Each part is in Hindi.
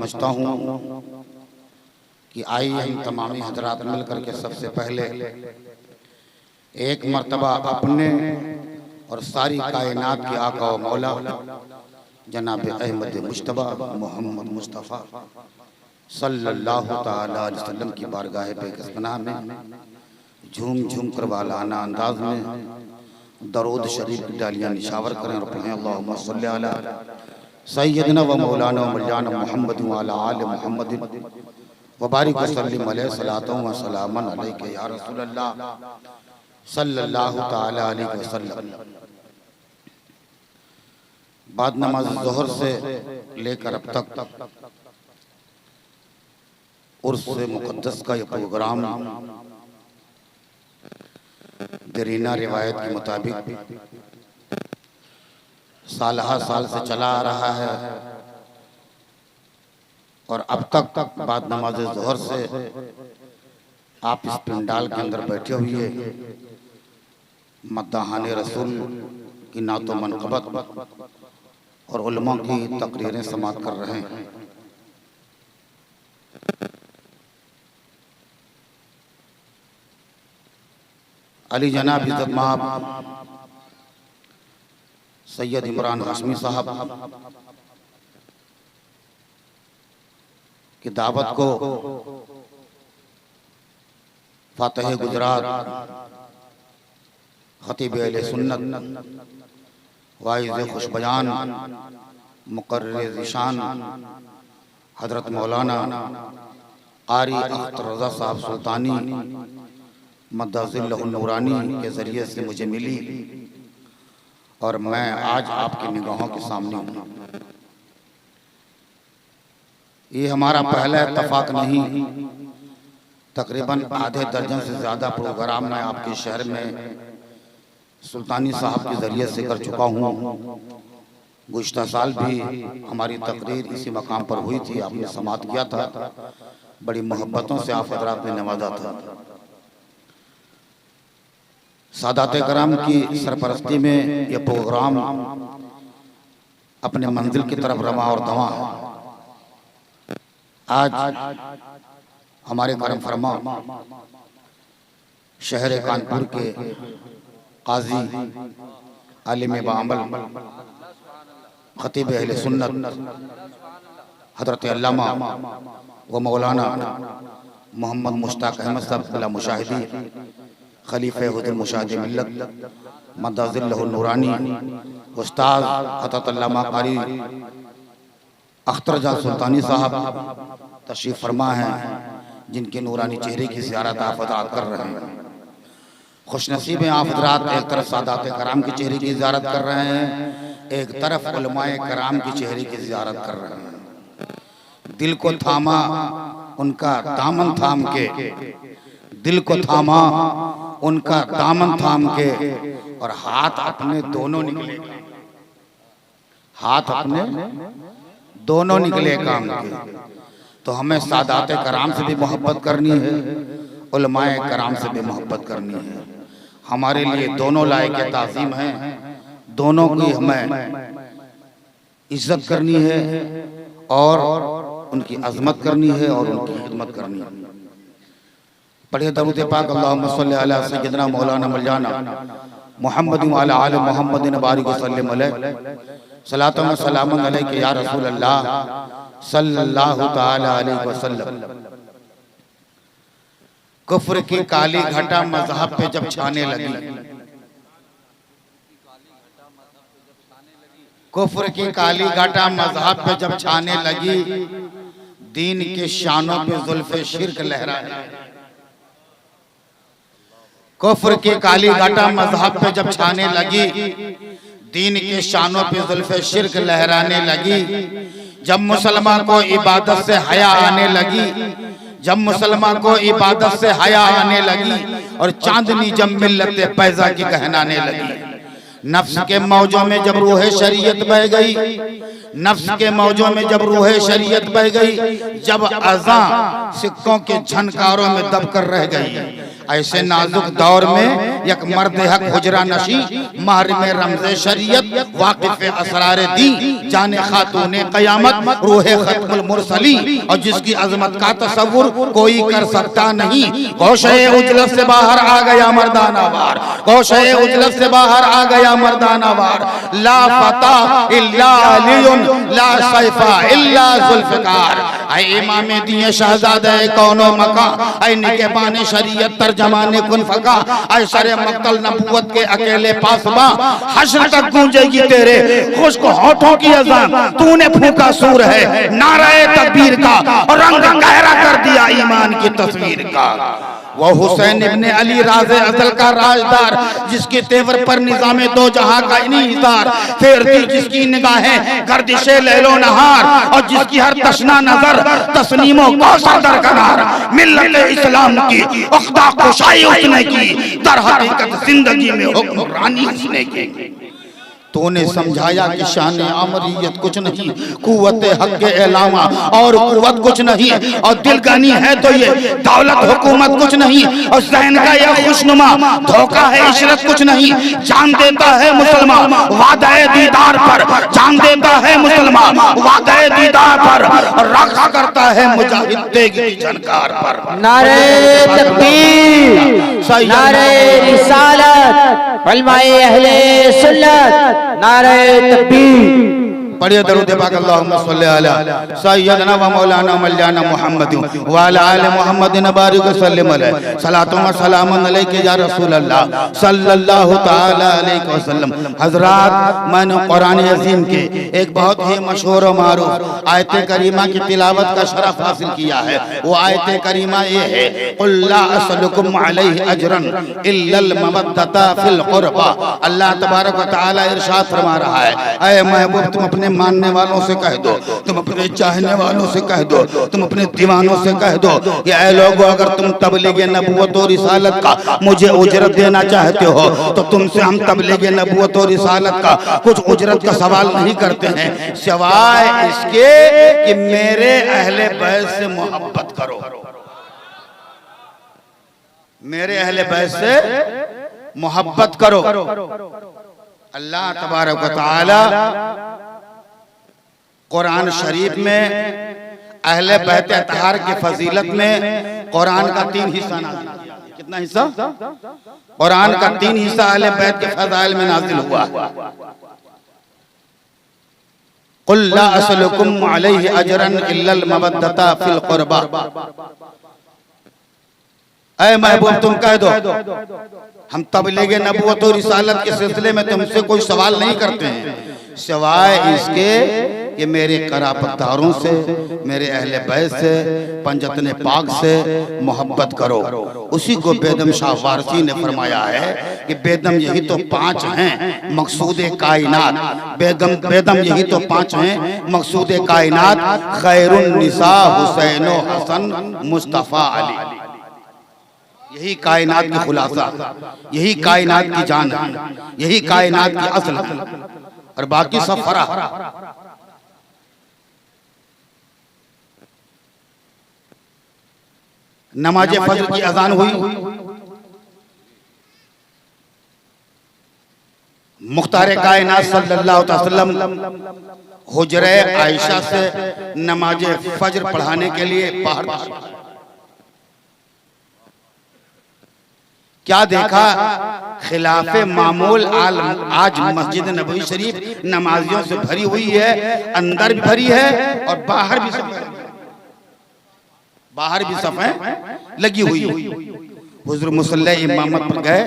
समझता हूँ कि आइए हम तमामी हजरात मिल करके सबसे पहले एक मर्तबा अपने और सारी कायनात के आका व मौला जनाब अहमद मुश्तबा मोहम्मद मुस्तफ़ा सल्लल्लाहु ताला अलैहि वसल्लम की बारगाह पे कस्मना में झूम झूम कर वालाना अंदाज में दरूद शरीफ की डालियाँ निशावर करें और पढ़ें अल्लाहुम्मा सल्ली अला सय्यदना व मौलाना मौलाना मोहम्मद व अला आले मोहम्मद व बारिक वसल्लिम अलैहि सलातो व सलामन अलैका या रसूल अल्लाह सल्लल्लाहु ताला अलैहि वसल्लम। बाद नमाज ज़ोहर से लेकर अब तक उर्स मुक़द्दस का ये प्रोग्राम दरीना रिवायत के मुताबिक सालहा साल से चला आ रहा है और अब तक बाद नमाज ज़ोहर से आप इस पंडाल के अंदर बैठे हुए मद्दाहाने रसूल की नातो मनक़बत और उलमा की तकरीरें समाअत कर रहे हैं। अली जनाब इज़्ज़त माब सैयद इमरान हाशमी साहब की दावत को फातह गुजरात खतीब अहले सुन्नत वाइज़ खुशबयान मुकर्रिर ज़िशान हज़रत मौलाना क़ारी अख्तर रज़ा साहब सुल्तानी मद्दाज़िल्लहुन नूरानी के ज़रिए से मुझे मिली और मैं आज आपकी निगाहों के सामने हूँ। ये हमारा पहला इत्तफ़ाक़ नहीं, तकरीबन आधे दर्जन से ज़्यादा प्रोग्राम मैं आपके शहर में सुल्तानी साहब के ज़रिए से कर चुका हूँ। गुज़िश्ता साल भी हमारी तकरीर इसी मकाम पर हुई थी, आपने समाअत किया था, बड़ी मोहब्बतों से आप हज़रात ने नवाजा था। सादात कराम की सरपरस्ती में यह प्रोग्राम अपने मंजिल की तरफ रवा और दवा है। आज हमारे करम फरमा शहर कानपुर के काजी आलिम बाअमल खतीब अहले सुन्नत हज़रत अल्लामा व मौलाना मोहम्मद मुश्ताक अहमद साहब मुशाहिदी खलीफे हुज़ुर मुशाहिद मिल्लत मद्दाज़िल्लहुन नूरानी उस्ताद हज़रत अल्लामा क़ारी अख्तर रज़ा सुल्तानी साहब तशरीफ़ फरमा हैं, जिनके नूरानी चेहरे की ज़ियारत आप हज़रात कर रहे हैं। खुशनसीब हैं आप हज़रात, एक तरफ सादात कराम के चेहरे की ज़ियारत कर रहे हैं, एक तरफ उलमाए कराम के चेहरे की ज़ियारत कर रहे हैं। दिल को थामा उनका दामन थाम के, दिल को थामा उनका दामन थाम के और हाथ अपने दोनों निकले, हाथ अपने दोनों निकले काम के। तो हमें सादात कराम से भी मोहब्बत करनी है, उलमाए कराम से भी मोहब्बत करनी है। हमारे लिए दोनों लायक ताज़ीम हैं, दोनों की हमें इज्जत करनी है और उनकी अज़मत करनी है और उनकी खिदमत करनी है। पढ़े दरूद पाक अल्लाहुम्मा सल्ली अला सय्यदना मौलाना मौलाना मोहम्मद व अला आले मोहम्मद बारिक वसल्लिम अलैहि सलातो व सलामुन अलैका या रसूल अल्लाह सल्लल्लाहु ताला अलैहि वसल्लम। कुफ्र की काली घटा मज़हब पे जब छाने लगी, कुफ्र की काली घटा मज़हब पे जब छाने लगी, दीन के शानों पे जुल्फ़े शिर्क लहराए। कुफ्र की काली घटा मज़हब पे जब छाने लगी, दीन के शानों पे जुल्फ़े शिर्क लहराने लगी। जब मुसलमान को इबादत से हया आने लगी, जब मुसलमान को इबादत से हया आने लगी और चांदनी जब मिल्लत पैजा की कहनाने लगी। नफ्स के मौजों में जब रूह शरीयत बह गई, नफ्स के मौजों में जब रूह शरीयत बह गई, जब अज़ां सिक्कों के झनकारों में दब कर रह गई, ऐसे नाजुक दौर में एक मर्द हक हुजरा नशी महर में रमज़े शरीयत वाकिफ़ असरार दी जाने खातूने क़यामत रूहे खत्मुल मुरसली और जिसकी अजमत का तसव्वुर कोई कर सकता नहीं। गोशे उजलत से बाहर आ गया मर्दानावार, गोशे उजलत से बाहर आ गया मर्दानावार। ला फता इल्ला अलीयुन ला सैफा इल्ला जुल्फ़िकार। ऐ इमाम दिए शहजादे कौनो मका, ऐ निगहबान शरीयत तर्जमाने कुन फका, ऐ सरे मक्तल नबूवत के अकेले पासबा। हश्र तक गूंजेगी तेरे खुश्क होठों की अज़ान, तूने फूका सूर है नाराए तकबीर का और रंग गहरा कर दिया ईमान की तस्वीर का। वो हुसैन इब्ने अली राज़े अज़ल का राजदार, जिसके तेवर पर निज़ामे दो जहां का इन्हिसार, फेरती जिसकी निगाहें गर्दिशे लैलो नहार और जिसकी हर तशना नजर तस्नीमो कौसर दरकनार। मिल्लत इस्लाम की उक़्दा कुशाई उसने की, दर हकीकत जिंदगी में हुक्मरानी उसने की। तूने समझाया कि शान अमरियत कुछ नहीं, कुव्वत हक के अलावा और कुव्वत कुछ नहीं, और दिल गनी है तो ये दौलत हुकूमत कुछ नहीं, और ज़हन का यह खुशनुमा धोखा है इशरत कुछ नहीं। जान देता है मुसलमान वादे दीदार पर, जान देता है मुसलमान वादे दीदार पर, रक्षा करता है मुजाहिद तेगी की झनकार पर। नारे तकबीर, नारे रिसालत, उलमाए अहले सुन्नत, नारे तकबीर। पढ़िए दरूद पाक अल्लाहुम्मा सल्ली अला सय्यदना व मौलाना मौलाना मुहम्मद व अला आले मुहम्मद बारिक सल्लम अलैहि सलातो व सलामुन अलैका या रसूल अल्लाह सल्लल्लाहु तआला अलैहि वसल्लम। हजरात, मैंने कुरान अज़ीम के एक बहुत ही मशहूर और मारूफ आयत करीमा की तिलावत का शरफ हासिल किया है। वो आयत करीमा ये है, कुल ला असलुकुम अलैहि अजरन इल्लल मवद्दता फिल कुर्बा। अल्लाह तबारक व तआला इरशाद फरमा रहा है, ऐ महबूब तुम अपने मानने वालों से कह दो, तुम अपने चाहने वालों से कह दो, तुम अपने दीवानों से कह दो कि ऐ लोगों, अगर तुम तबलीग नबूवत और रिसालत का मुझे उजरत देना चाहते हो तो तुमसे हम तबलीग नबूवत और रिसालत का कुछ उजरत का सवाल नहीं करते हैं, सिवाय इसके कि मेरे अहले बैत से मोहब्बत करो। मेरे अहले बैत से मोहब्बत करो। अल्लाह तबारक व तआला कुरान शरीफ में अहले बैत अतहार की फजीलत में कुरान का 3 हिस्सा नाज़िल किया। कितना हिस्सा? कुरान का 3 हिस्सा अहले बैत के फज़ाइल में नाज़िल हुआ। कुल ला असलुकुम अलैहि अजरन इल्लल मवद्दता फिल कुर्बा। ऐ महबूब तुम कह दो, हम तबलीग नबूवत और रिसालत के सिलसिले में तुमसे कोई सवाल नहीं करते हैं, सिवाय इसके कि मेरे करापतदारों से, मेरे अहले बैत से, पंजतने पाक से मोहब्बत करो। उसी को बेदम शाह वारसी ने फरमाया है कि बेदम यही तो 5 हैं मकसूद कायनात, बेदम यही तो 5 हैं मकसूद कायनात, खैरुन निसा हुसैन हसन मुस्तफ़ा अली। यही कायनात की खुलासा, यही कायनात की जान है, यही कायनात की असल है, और बाकी सब फरा। नमाज फजर की अजान हुई, मुख्तार कायनात सल्लल्लाहु अलैहि वसल्लम हुजरे आयशा से नमाज फजर पढ़ाने के लिए बाहर। क्या देखा? खिलाफे मामूल आज मस्जिद नबवी शरीफ नमाजियों से भरी हुई है, अंदर भी भरी है और बाहर भी सफ़ें लगी हुई है। हुजूर मुसल्ले इमामत पर गए,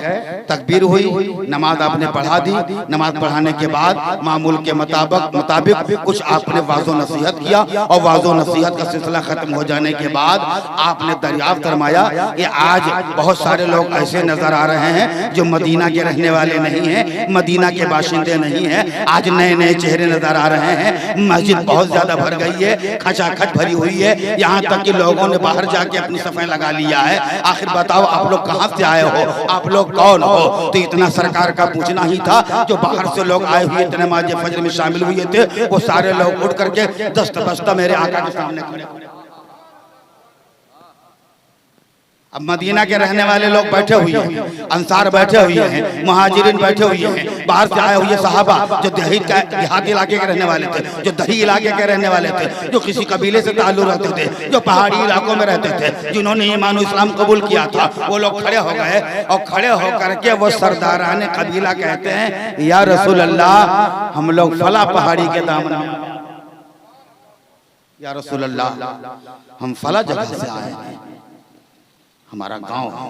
तकबीर हुई, नमाज आपने पढ़ा दी। नमाज पढ़ाने के बाद मामूल के मुताबिक कुछ आपने वाज़ो नसीहत किया, और वाज़ो नसीहत का सिलसिला खत्म हो जाने के बाद आपने दरियाफ्त फरमाया कि आज बहुत सारे लोग ऐसे नजर आ रहे हैं जो मदीना के रहने वाले नहीं हैं, मदीना के बाशिंदे नहीं हैं। आज नए नए चेहरे नजर आ रहे हैं। मस्जिद बहुत ज्यादा भर गई है, खचाखच भरी हुई है, यहाँ तक कि लोगों ने बाहर जाके अपनी सफाई लगा लिया है। आखिर बताओ, आप लोग कहां से आए हो, आप लोग कौन हो? तो इतना सरकार का पूछना ही था। जो बाहर से लोग आए हुए थे, नमाज फजर में शामिल हुए थे, वो सारे लोग उठ करके दस्त बस्ता मेरे आका के सामने खड़े। अब मदीना के रहने वाले लोग बैठे हुए हैं, अंसार बैठे हुए हैं, मुहाजिरिन बैठे हुए हैं, बाहर से आए हुए सहाबा जो देहाती इलाके के रहने वाले थे, जो दही इलाके के रहने वाले थे, जो किसी कबीले से ताल्लुक रखते थे, जो पहाड़ी इलाकों में रहते थे, जिन्होंने ईमान इस्लाम कबूल किया था, वो लोग खड़े हो गए और खड़े होकर के वो सरदाराने कबीला कहते हैं, या रसूल अल्लाह हम लोग फला पहाड़ी के दामन में, या रसूल अल्लाह हम फला जगह से आए हैं, हमारा गांव है,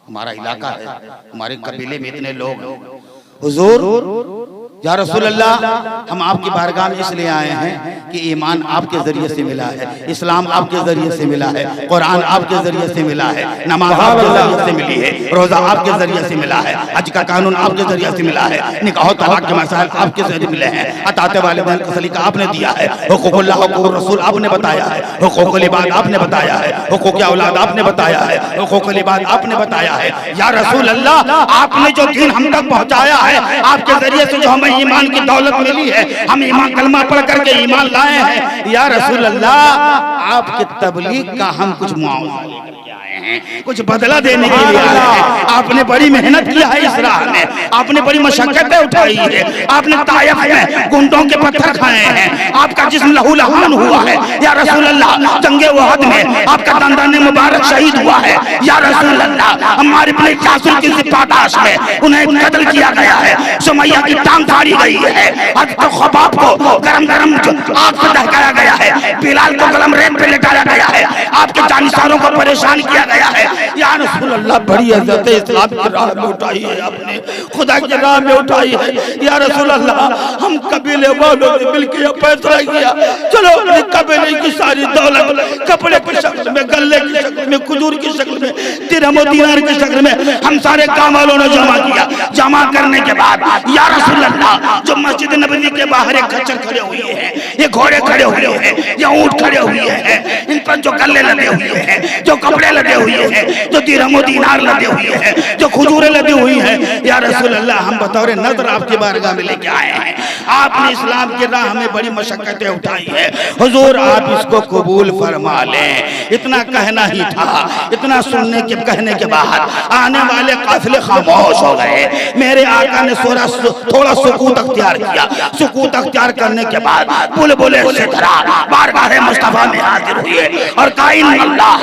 हमारा इलाका है, हमारे कबीले में इतने लोग, हुजूर या रसूल अल्लाह हम आपकी बारगाह में इसलिए आए हैं कि ईमान आपके जरिए से मिला है, इस्लाम आपके जरिए से मिला है, कुरान आपके जरिए से मिला है, नमाज आपके जरिए से मिली है, रोजा आपके जरिए से मिला है, हज का कानून आपके जरिए से मिला है, निकाह तलाक के मसाइल आपके जरिए मिले हैं, अताते वालिदैन का सलीका आपने दिया है, हुकूकुल्लाह हुकूकुर रसूल आपने बताया है, हुकूकुल इबाद आपने बताया है, हुकूक औलाद आपने बताया है, हुकूकुल इबाद आपने बताया है। या रसूल अल्लाह आपने जो दीन हम तक पहुंचाया है, आपके जरिए से जो हमें ईमान की दौलत मिली है, हम ईमान कलमा पढ़ करके ईमान लाए हैं, या रसूल अल्लाह आपके तबलीग का हम कुछ मुआवजा लेकर के आए हैं, कुछ बदला देने के लिए आए हैं। आपने बड़ी मेहनत किया है इस राह में, आपने बड़ी मशक्कतें उठाई है, आपने ताइफ में गुंडों के पत्थर खाए हैं, आपका जिस्म लहू लहान हुआ है, या रसूल अल्लाह जंगे वहद में आपका दंदन मुबारक शहीद हुआ है, या रसूल अल्लाह हमारे अपने कासिर की पादाश में उन्हें कत्ल किया गया है, सुमैया की टांग फाड़ी गई है, हज़रत ख़ब्बाब को गरम गरम आग से दहकाया गया है, बिलाल को कलम रेत पे लटाया गया है, आपके जानिसारों को परेशान किया गया है। या रसूल अल्लाह बड़ी इज्जत इस्लाम की राह में उठाई है, आपने खुदा की राह में उठाई है। या रसूल अल्लाह हम कबीले वालों ने मिलकर यह फैसला किया, चलो अपने कबीले की सारी दौलत कपड़े की शक्ल में, गल्ले की शक्ल में, खजूर की शक्ल में, दिरहम और दीनार की शक्ल में हम सारे गांव वालों ने जमा किया। जमा करने के बाद या रसूल अल्लाह जो मस्जिद नबवी के बाहर एक खच्चर खड़े हुए हैं, ये घोड़े खड़े हुए हैं, ये ऊंट खड़े हुए हैं, इन पर जो गल्ले लदे हुए हैं, जो कपड़े लदे हुए हैं, जो दिरहम और दीनार लदे हुए हैं, जो खजूरें लदी हुई हैं, या रसूल अल्लाह हम बतौर नजर आपकी बारगाह में लेके आए हैं। आपने इस्लाम की राह में बड़ी मशक्कतें उठाई है, हुजूर आप इसको कबूल फरमा लें। इतना कहना ही था, इतना सुनने के कहने के बाद आने वाले काफिले खामोश हो गए। मेरे आका ने थोड़ा सुकूत अख्तियार किया, सुकूत अख्तियार करने के बाद बुलबुले से धरा बारगाह मुस्तफा में हाजिर हुए और काइन अल्लाह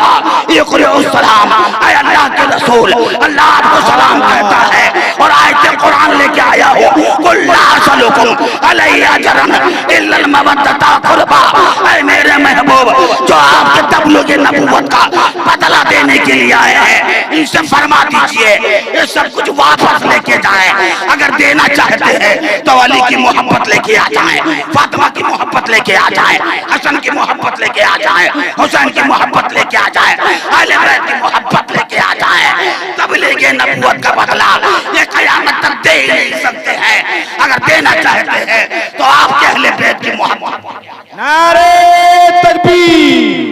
सलाम, अल्लाह के रसूल अल्लाह आपको सलाम कहता है और आयत कुरान लेके आया हो, कुल ला सलुकुम अलैहि अजरन इल्ला अल मवद्दता कुर्बा। ऐ मेरे महबूब जो आपके तबलीग नबूवत का बदला देने के लिए आए हैं, इनसे फरमा दीजिए ये सब कुछ वापस लेके जाए। अगर देना चाहते हैं तो अली की मोहब्बत लेके आ जाए, फातिमा की मोहब्बत लेके आ जाए, हसन की मोहब्बत लेके आ जाए, हुसैन की मोहब्बत लेके आ जाए, अहले बैत की मोहब्बत लेके आ जाए। तबलीग नबूवत का बदला ये क़यामत तक दे ही नहीं सकते हैं। अगर देना चाहते हैं तो आपके अहले बैत की मोहब्बत। नारे तकबीर,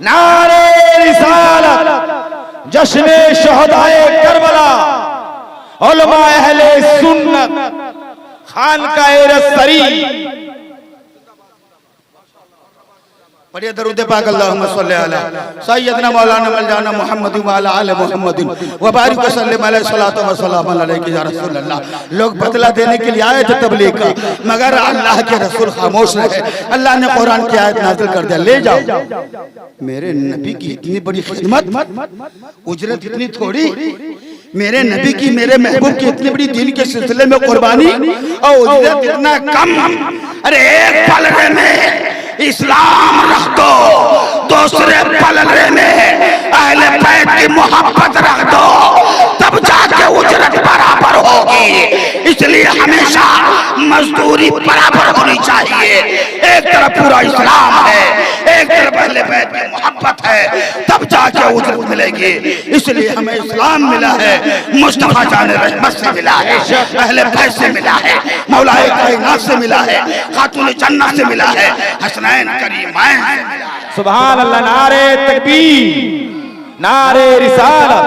नारे रिसालत, जश्न शहदाए करबला, उलमा अहले सुन्नत, खानकाए रसरी। पढ़िए दरूद पाक अल्लाहुम्मा सल्ली अला सय्यदना मौलाना मौलाना मुहम्मद व अला आले मुहम्मद व बारिक वसल्लम अलैहि सलातो व सलाम अलैहि या रसूल अल्लाह। लोग बदला देने के लिए आए थे तबलीग का, मगर अल्लाह के रसूल खामोश रहे। अल्लाह ने कुरान की आयत नाज़िल कर दिया, ले जाओ। मेरे नबी की इतनी बड़ी खिदमत, उजरत इतनी थोड़ी, मेरे नबी की, मेरे महबूब की इतनी बड़ी दीन के सिलसिले में कुर्बानी और उजरत इतना कम। अरे एक पलड़े में इस्लाम रख दो, दूसरे पलड़े में अहले बैत की मोहब्बत रख दो, तब जाके उजरत बराबर होगी। इसलिए हमेशा मजदूरी बराबर होनी चाहिए। एक तरफ पूरा इस्लाम है, एक तरफ अहले बैत की मोहब्बत है, तब जाके उजरत मिलेगी। इसलिए हमें इस्लाम मिला है, मुस्तफा जाने रहमत से मिला है, अहले बैत से मिला है, मौलाए कायनात से मिला है, खातून जन्नत से मिला है, हसनैन करीमैन से मिला है। सुभान अल्लाह। नारे तकबीर, नारे रिसालत,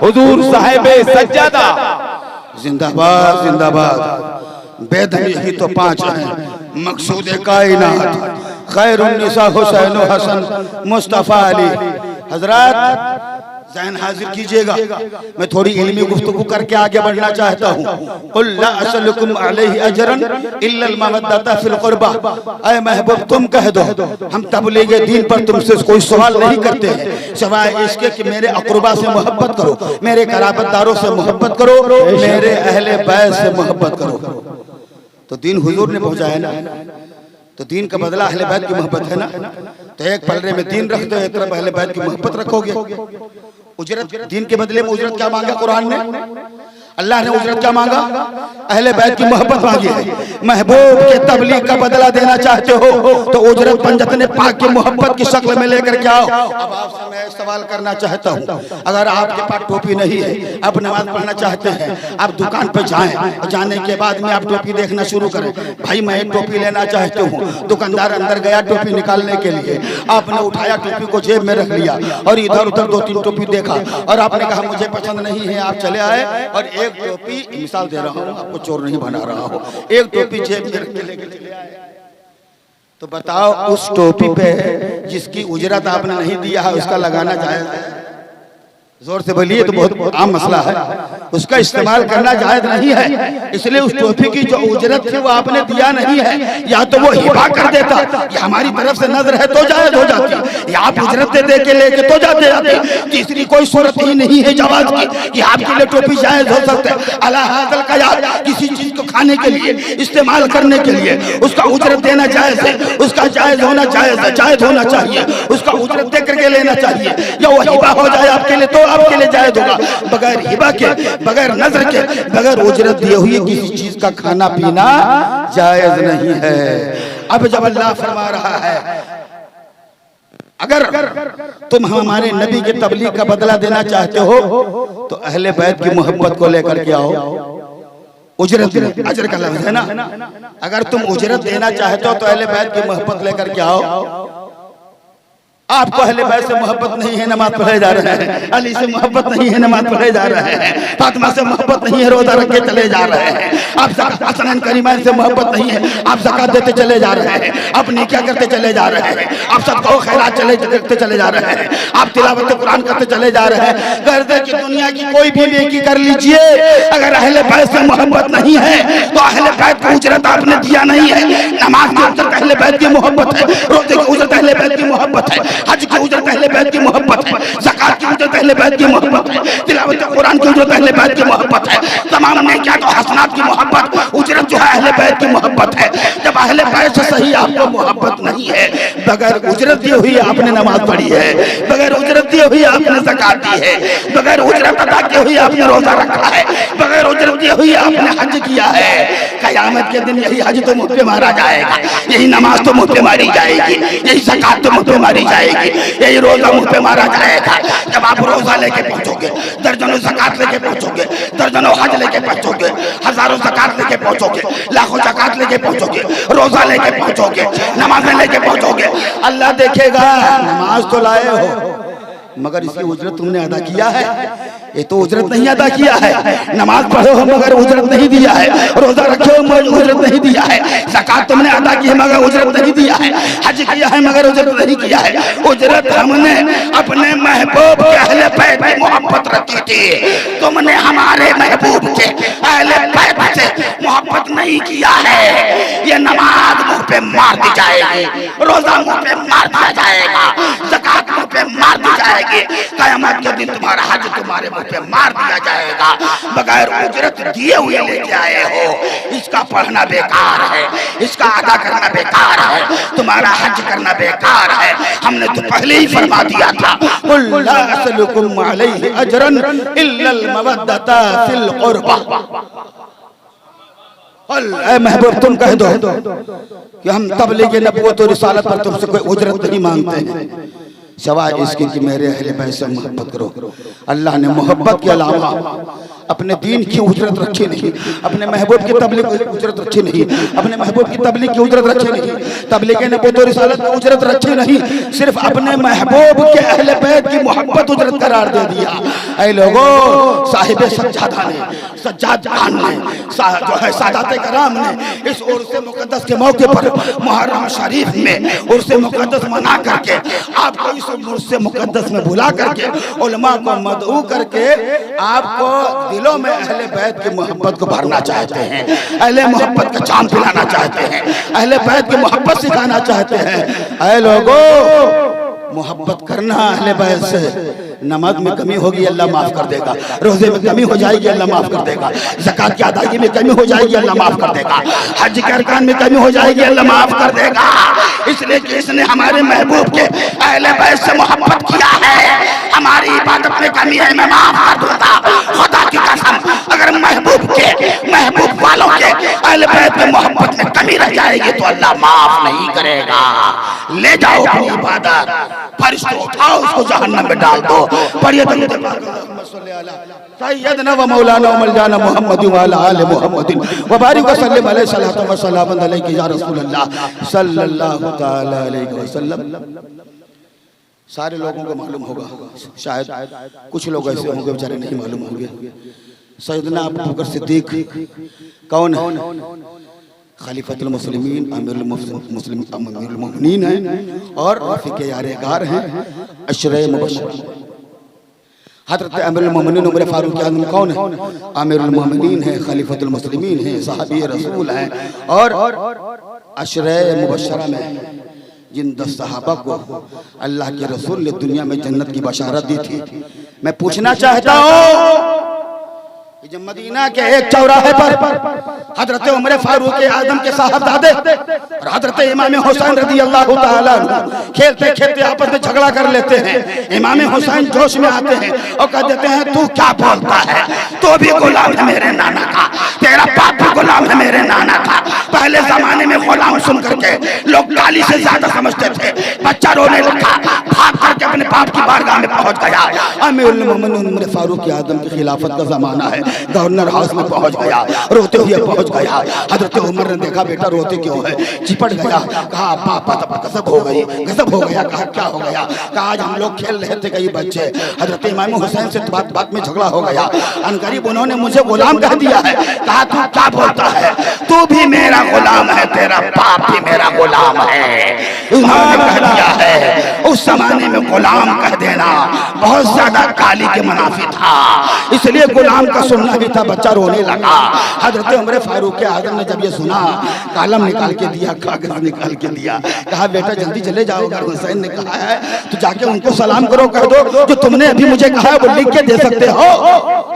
हुजूर साहिबे सज्जादा जिंदाबाद जिंदाबाद। बेदम यही तो पांच हैं, मकसूद कायनात, खैरुन निसा हुसैन हसन मुस्तफा अली। हजरत ज़हन हाजिर कीजिएगा, मैं थोड़ी इल्मी गुफ्तगू करके आगे बढ़ना चाहता हूँ। कुल ला असलुकुम अलैहि अजरन इल्लल मवद्दता फिल कुर्बा, ऐ महबूब तुम कह दो हम तबलीग दीन पर तुमसे कोई सवाल नहीं करते हैं सिवाय इसके कि मेरे अक़रबा से मोहब्बत करो, मेरे कराबतदारों से मोहब्बत करो, मेरे अहले बैत से मोहब्बत करो। तो दीन हुजूर ने पहुँचाया ना, तो दीन का बदला अहले बैत की मोहब्बत है ना। तो एक पलड़े में दीन रखते हो, एक तरफ अहले बैत की मोहब्बत रखोगे। उजरत, दीन के बदले में उजरत क्या मांगा कुरान ने? अल्लाह ने उजरत क्या मांगा? अहले बैत की मोहब्बत मांगी है। महबूब के तबलीग का बदला देना चाहते हो तो उजरत पंजतने पाक की मोहब्बत की शक्ल में लेकर के आओ। अब आपसे मैं सवाल करना चाहता हूँ, अगर आपके पास टोपी नहीं है, आप नमाज पढ़ना चाहते हैं, आप दुकान पर जाएं, जाने के बाद में आप टोपी देखना शुरू करें, भाई मैं एक टोपी लेना चाहता हूँ। दुकानदार अंदर गया टोपी निकालने के लिए, आपने उठाया टोपी को जेब में रख लिया और इधर उधर दो तीन टोपी देखा और आपने कहा मुझे पसंद नहीं है, आप चले आए और एक टोपी, मिसाल दे रहा हूँ, आपको चोर नहीं बना रहा हूँ, एक टोपी जेब में रख के लेके चले आए। तो बताओ उस टोपी पे जिसकी उजरत आपने नहीं दिया है उसका लगाना जायज है? जोर से बोलिए, तो बहुत आम मसला है, उसका इस्तेमाल करना जायज नहीं है। इसलिए उस टोपी की जो उजरत थी वो आपने दिया नहीं है, या तो वो हिबा कर देता, या हमारी तरफ से नजर है तो जायज हो जाती, या आप उजरत दे के लेके तो जाते। तीसरी कोई सूरत ही नहीं है जवाज की कि आपके लिए टोपी जायज हो सकता है। अला हाज़िल क़यास, किसी चीज को खाने के लिए, इस्तेमाल करने के लिए उसका उजरत देना जायज है, उसका जायज होना जायज है, जायज होना चाहिए, उसका उजरत दे करके लेना चाहिए। या वो हिबा हो जाए आपके लिए तो आपके लिए जायज होगा, बगैर हिबा के, बगैर नजर के, बगैर उजरत दिए हुए किसी चीज का खाना पीना जायज नहीं है। अब जब अल्लाह फरमा रहा है अगर तुम हमारे नबी के तबलीग का बदला देना चाहते हो तो अहले बैत की मोहब्बत को लेकर के आओ। उजरत, अजर का लफ्ज़ है ना। अगर तुम उजरत देना चाहते हो तो अहले बैत की मोहब्बत लेकर के आओ। आपको अहले बैत से मोहब्बत नहीं है, नमाज पढ़े जा रहे हैं, अली से मोहब्बत नहीं है, नमाज पढ़े जा रहे हैं, फातिमा से मोहब्बत नहीं है, रोजा रख के चले जा रहे हैं, आप हसन करीमैन से मोहब्बत नहीं है, आप ज़कात देते चले जा रहे हैं, आप नेकियां करते चले जा रहे हैं, आप सदका खैरात करते चले जा रहे हैं, आप तिलावत कुरान करते चले जा रहे हैं। गर्दे की दुनिया की कोई भी नेकी कर लीजिए, अगर अहले बैत से मोहब्बत नहीं है तो अहले बैत की उजरत आपने दिया नहीं है। नमाज की उजरत अहले बैत की मोहब्बत है, रोजे की उजरत अहले बैत की मोहब्बत है, हज की उजरत अहले बैत की मोहब्बत है, ज़कात की उजरत अहले बैत की मोहब्बत है, तिलावत कुरान की उजरत अहले बैत की मोहब्बत है, तमाम नेकियां तो हसनात की मोहब्बत, उजरत जो है अहले बैत की मोहब्बत है। जब अहले बैत से सही आपको मोहब्बत नहीं है, बगैर उजरत दिए हुई आपने नमाज पढ़ी है, बगैर उजरत दिए हुई आपने ज़कात दी है, बगैर उजरत अदा किए हुई आपने रोजा रखा है, बगैर उजरत दिए हुई आपने हज किया है, क़यामत के दिन यही हज तो मुझ पे मारा जाएगा, यही नमाज तो मुझ पे मारी जाएगी, यही ज़कात तो मुझ पे मारी जाएगी, यही रोजा मुझ पे मारा जाएगा। जब आप रोजा लेके पहुंचोगे, दर्जनों ज़कात लेके पहुंचोगे, दर्जनों हज लेके पहुंचोगे, हजारों ज़कात लेके पहुंचोगे, लाखों ज़कात लेके पहुंचोगे, रोजा लेके पहुंचोगे, नमाज़ें लेके पहुंचोगे, अल्लाह देखेगा नमाज तो लाए हो मगर इसकी उजरत तुमने अदा किया है? ये तो उजरत नहीं अदा किया है। नमाज पढ़े हो मगर उजरत नहीं दिया है, रोजा रखे हो मगर उजरत नहीं दिया है, ज़कात तुमने अदा की है मगर उजरत नहीं दिया है, हज किया है मगर उजरत नहीं किया है। उजरत हमने अपने महबूब के अहले बैत की मोहब्बत रखी थी, तुमने हमारे महबूब के अहले बैत से मोहब्बत नहीं किया है। ये नमाज मुंह पे मार दी जाएगी, रोजा मुंह पे मार दिया जाएगा, ज़कात मुंह पे मार दी जाएगी, क़यामत के दिन तुम्हारा हज तुम्हारे मुंह पे मार दिया जाएगा। बगैर उजरत दिए हुए लेके आए हो, इसका पढ़ना बेकार है, इसका अदा करना बेकार है, तुम्हारा हज करना बेकार है। हमने तो पहले ही फरमा दिया था, कुल ला असलुकुम अलैहि अजरन इल्लल मवद्दता फिल कुर्बा। ऐ महबूब तुम कह दो कि हम तबलीग नबूवत और रिसालत पर तुमसे कोई उजरत नहीं मांगते हैं सवाए इसके कि मेरे अहले बैत से मोहब्बत करो। अल्लाह ने मोहब्बत के अलावा अपने दीन की उजरत रखी नहीं, अपने महबूब की तबलीग की उजरत रखी नहीं, अपने महबूब की तबलीग की उजरत रखी नहीं, तबलीग नबूवत और रिसालत की उजरत रखी नहीं, सिर्फ अपने महबूब के अहले बैत की मोहब्बत उजरत करार दे दिया। ऐ लोगों, साहिब सज्जादा ने, सज्जाद खान ने, जो है सादात कराम ने इस उर्स मुकद्दस के मौके पर मुहर्रम शरीफ में उर्स मुकद्दस मना करके आपको इस मुझसे मुकद्दस में बुला करके उलमा को मदऊ करके आपको दिलों में अहले बैत की मोहब्बत को भरना चाहते हैं, अहले मोहब्बत का जाम पिलाना चाहते हैं, अहले बैत की मोहब्बत सिखाना चाहते हैं। ऐ लोगों, मोहब्बत करना अहले बैत से। नमाज में कमी होगी अल्लाह माफ कर देगा, रोजे में कमी हो जाएगी अल्लाह माफ कर देगा, ज़कात की अदायगी में कमी हो जाएगी अल्लाह माफ कर देगा, हज के अरकान में कमी हो जाएगी अल्लाह माफ कर देगा। इसलिए कि इसने हमारे महबूब के अहले बैत से मोहब्बत किया है। हमारी इबादत में कमी है मैं माफ कर दूंगा, खुदा की कसम। अगर महबूब वालों के अहले बैत में मोहब्बत में कमी रह जाएगी तो अल्लाह माफ नहीं करेगा। ले जाओ अपनी इबादत, फरिश्तों उठाओ उसको जहन्नम में डाल दो। पढ़िए सैयदना व मौलाना व मौलाना मुहम्मद व अला आले मुहम्मद व बारिक व सल्लम अलैहि सल्लल्लाहु व सल्लम अलैहि या रसूल अल्लाह सल्लल्लाहु तआला अलैहि वसल्लम। सारे लोगों को मालूम होगा, शायद कुछ लोग ऐसे होंगे बेचारे नहीं मालूम होंगे। सैयदना अबू बकर सिद्दीक कौन है? खलीफतुल मुस्लिमीन, अमीरुल मोमिनीन हैं और रफ़ीक़े यारेगार हैं, अशरे मुबश्शिर। हज़रत अमीरुल मोमिनीन उमर फारूक आज़म कौन है? अमीरुल मोमिनीन है, खलीफतुल मुस्लिमीन है, सहाबी रसूल हैं और अशरे मुबश्शरा में जिन 10 सहाबा को अल्लाह के रसूल ने दुनिया में जन्नत की बशारत दी थी। मैं पूछना चाहता हूँ, जब मदीना के एक चौराहे पर हजरत उमर फारूक आजम के साहबजादे और हजरत इमाम हुसैन रज़ी अल्लाह तआला खेलते खेलते आपस में झगड़ा कर लेते हैं। इमाम हुसैन जोश में आते हैं और कह देते हैं तू क्या बोलता है, तो भी गुलाम है मेरे नाना का, तेरा बाप भी गुलाम है मेरे नाना का। पहले जमाने में गुलाम सुन करके लोग गाली से ज्यादा समझते थे। बच्चा रोने लगा, भाग करके अपने बाप की बारगाह में पहुंच गया। अमीरुल मोमिनीन उमर फारूक आजम की खिलाफत का जमाना है, गवर्नर हाउस में पहुंच गया, रोते हुए पहुंच गया। हजरत उमर ने देखा बेटा रोते क्यों है, चिपट गया, कहा पापा तब गजब हो गई, गजब हो गया। कहा क्या हो गया? कहा आज हम लोग खेल रहे थे कई बच्चे, हजरत इमाम हुसैन से बात बात में झगड़ा हो गया, अनकरीब उन्होंने मुझे गुलाम कह दिया है। कहा तू क्या बोलता है, तू भी मेरा गुलाम है, तेरा बाप भी मेरा गुलाम है। उन्होंने कह दिया है। उस जमाने में गुलाम कह देना बहुत ज्यादा गाली के मुनाफी था, इसलिए गुलाम का सुनना भी था। बच्चा रोने लगा। हजरत उमर फारूक आजम ने जब ये सुना, कलम निकाल के दिया, कागज निकाल के दिया, कहा बेटा जल्दी चले जाओ, अगर हुसैन ने कहा है तो जाके उनको सलाम करो, कह दो जो तुमने अभी मुझे कहा है वो लिख के दे सकते हो।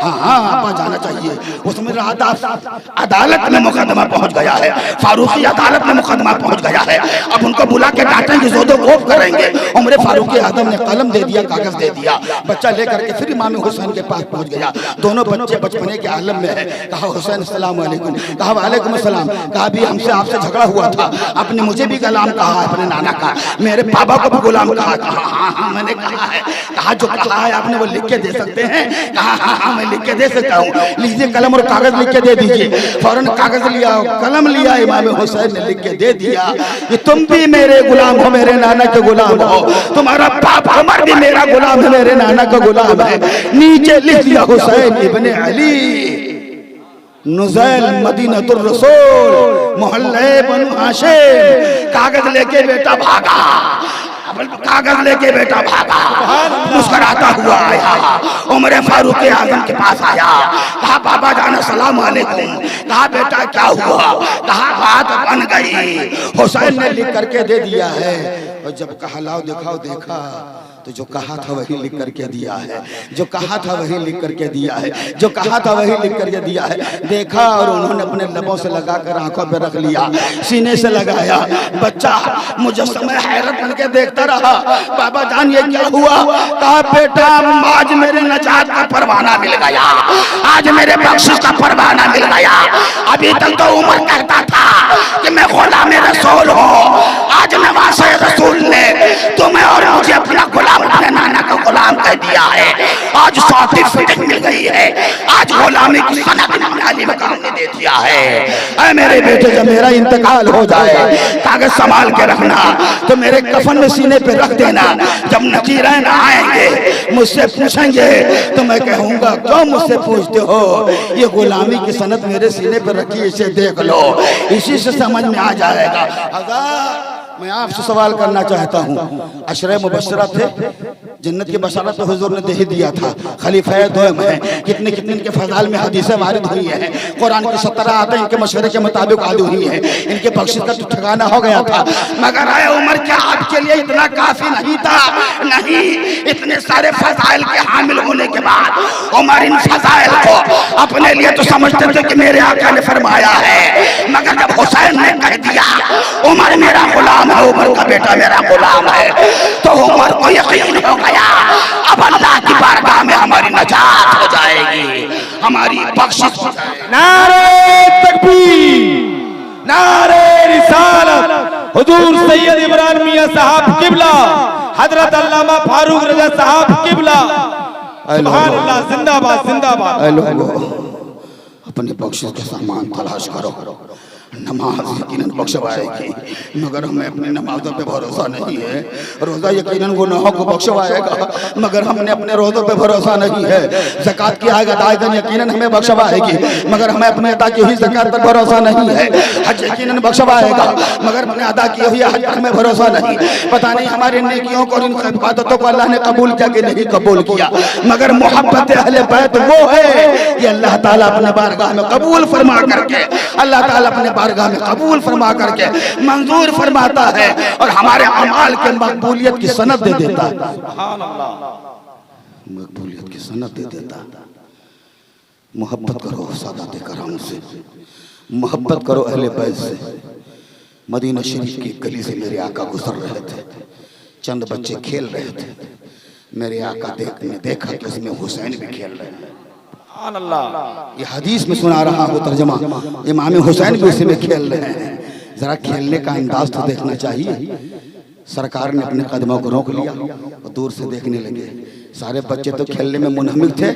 हाँ हाँ आपा जाना चाहिए। उसमें अदालत में मुकदमा पहुंच गया है, फारूकी अदालत में मुकदमा पहुंच गया है। अब उनको बुला के डांटेंगे, जोदो खौफ करेंगे। उमर फारूक आजम ने कलम दे दिया, कागज दे दिया, बच्चा लेकर के फिर इमाम हुसैन के पास पहुंच गया। दोनों बच्चे बचपने के आलम में है। कहा हुसैन अस्सलाम वालेकुम, कहा वालेकुम अस्सलाम। कहा भी हमसे आपसे झगड़ा हुआ था, आपने मुझे भी गुलाम कहा है अपने नाना का, मेरे पापा को भी गुलाम कहा। कहा हाँ हाँ मैंने कहा है। कहा जो कहा है आपने वो लिख के दे सकते हैं? कहा हाँ हाँ मैं लिख के दे सकता हूँ, लीजिए कलम और कागज लिख के दे दीजिए। फौरन कागज लिया, कलम लिया, इमाम हुसैन ने लिख के दे दिया कि तुम भी मेरे गुलाम हो, मेरे नाना के गुलाम हो, तुम्हारा बाप उमर भी मेरा गुलाम है, मेरे नाना का गुलाम है। नीचे लिख दिया हुसैन इब्ने अली नुज़ैल मदीनतुर रसूल मोहल्ले बनु हाशिम। कागज लेके बेटा भागा, कागज लेके बेटा भागा, मुस्कुराता हुआ आया, उमर फारूक आजम के पास आया। कहा बाबा जान सलाम अलैकुम। कहा बेटा क्या हुआ? कहा बात बन गई, हुसैन ने लिख करके दे दिया है। और जब कहा लाओ दिखाओ, देखा तो जो कहा था वही लिख करके दिया है, जो कहा था वही लिख करके दिया है, जो कहा था वही लिख करके दिया है। देखा और उन्होंने अपने लबों से लगाकर आंखों पे रख लिया, सीने से लगाया। बच्चा मुजस्समे हैरत बन के देखता रहा। बाबा जान ये क्या हुआ? कहा बेटा आज मेरे नजात का परवाना मिल गया, आज मेरे बख्शिश का परवाना मिल गया। अभी तक तो उमर कहता था कि मैं गुलाम रसूल हूँ, आज नवासे रसूल ने तुम्हें और मुझे अपना गुलाम, अपने नाना का गुलाम कह दिया है। आज सर्टिफिकेट मिल गई है, आज गुलामी की सनद नाली मकाम ने दे दिया है। ऐ मेरे बेटे जब मेरा इंतकाल हो जाए, कागज संभाल के रखना, तो मेरे कफन में सीने पे रख देना। जब नकीरैन आएंगे मुझसे पूछेंगे तो मैं कहूंगा क्यों मुझसे पूछते हो, ये गुलामी की सनद मेरे सीने पे रखी, इसे देख लो, इसी से समझ में आ जाएगा। मैं आपसे सवाल करना चाहता हूँ, अशरे मुबशरा थे, जन्नत की बशारत तो हुजूर ने दे ही दिया था, खलीफा दोम है, कितने कितने इनके फजाल में हदीसें वारिद हुई है, कुरान की 17 आते इनके मशवरे के मुताबिक आदि हुई है, इनके बख्शिश का तो ठिकाना हो गया था। मगर आए उमर क्या आपके लिए इतना काफी नहीं था? नहीं, इतने सारे फजाइल के हामिल होने के बाद उमर इन फजाइल को अपने लिए तो समझते थे कि मेरे आका ने फरमाया है, मगर जब हुसैन ने कह दिया उमर मेरा गुलाम है, उमर का बेटा मेरा गुलाम है, तो उमर को यकीन हो गया अब अल्लाह की बारगाह में हमारी नजात हो जाएगी, हमारी बख्शिश हो जाएगी। नारे तकबीर, नारे रिसालत, हुजूर सैयद इमरान मियां साहब किबला, हजरत अल्लामा फारूक रजा साहब किबला, सुभान अल्लाह, जिंदाबाद जिंदाबाद। अपने बख्शिश का सामान तलाश करो, नमाज यकीनन बख्शवाएगी, मगर हमें अपनी नमाजों पे भरोसा नहीं है। रोजा यकीनन गुनाहों को बख्शवाएगा, मगर हमने अपने रोजों पे भरोसा नहीं है। ज़कात की अदायगी यकीनन हमें बख्शवाएगी, मगर हमें अपने अदा की हुई ज़कात पर भरोसा नहीं है। हज यकीनन बख्शवाएगा, मगर अपने अदा की हुई हज पर हमें भरोसा नहीं। पता नहीं हमारी नेकियों को और इन इबादतों को अल्लाह ने कबूल किया कि नहीं कबूल किया, मगर मोहब्बत अहले बैत वो है कि अल्लाह ताला अपने बारगाह में कबूल फरमा करके, अल्लाह ताला अपने बारगाह में कबूल फरमा करके मंजूर फरमाता है और हमारे अमाल के मकबूलियत की सनद दे देता है। सुभान अल्लाह, मकबूलियत की सनद दे देता है। मोहब्बत करो सादात कराम से, मोहब्बत करो अहले बैत से। मदीना शरीफ की गली से मेरे आका गुजर रहे थे, चंद बच्चे खेल रहे थे, मेरे आका देखा कि उसमें हुसैन भी खेल रहे हैं। ये हदीस में सुना रहा हूँ तर्जमा, इमाम हुसैन भी उसी में खेल रहे हैं। जरा खेलने का अंदाज तो देखना चाहिए। सरकार ने अपने कदमों को रोक लिया और दूर से देखने लगे। सारे बच्चे तो खेलने में मुनहमिक थे,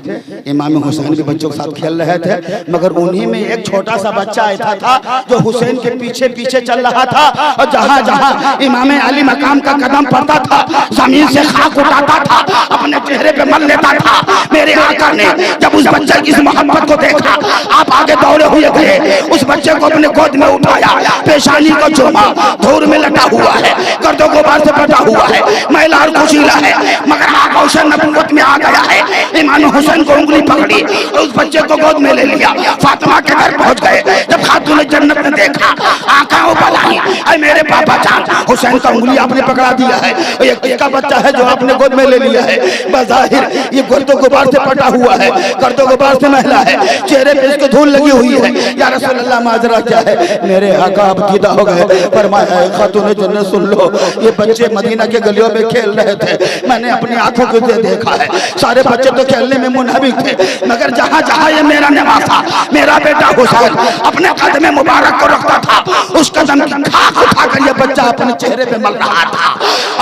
इमाम हुसैन भी बच्चों के साथ खेल रहे थे, मगर उन्हीं में एक छोटा सा बच्चा ऐसा था जो हुसैन के पीछे पीछे चल रहा था और जहाँ जहाँ इमाम अली मकाम का कदम पड़ता था जमीन से खाक उठाता था, अपने चेहरे पे मल लेता था। मेरे आका ने जब उस बच्चे की इस मोहब्बत को देखा, आप आगे दौड़े हुए गए, उस बच्चे को अपने गोद में उठाया, पेशानी को चूमा, धूल में लटा हुआ है, गर्दों गुबार से बटा हुआ है, मैला और कुचीला है, मगर आका हुसैन नबूवत में आ गया है। इमाम हुसैन को उंगली पकड़ी और उस बच्चे को गोद में ले लिया, फातिमा के घर पहुंच गए। जब खातून जन्नत ने देखा, आंखें बलाई, अरे मेरे पापा जान, हुसैन का उंगली आपने पकड़ा दिया है, ये किसका बच्चा है जो आपने गोद में ले लिया है? बज़ाहिर ये गर्दो गुबार से पटा हुआ है, गर्दो गुबार से मैला है, चेहरे पे इसको धूल लगी हुई है। या रसूल अल्लाह माजरा क्या है? मेरे आका अब फ़िदा हो गए, फरमाया खातून जन्नत सुन लो, ये बच्चे मदीना के गलियों में खेल रहे थे, मैंने अपनी आंखों से देखा है। सारे बच्चे तो खेलने में मुनहमिक थे, मगर जहाँ जहाँ ये मेरा नवासा, मेरा बेटा हुसैन अपने कदम मुबारक को रखता था, उस कदम की खाक उठाकर ये बच्चा अपने चेहरे पे मल रहा था,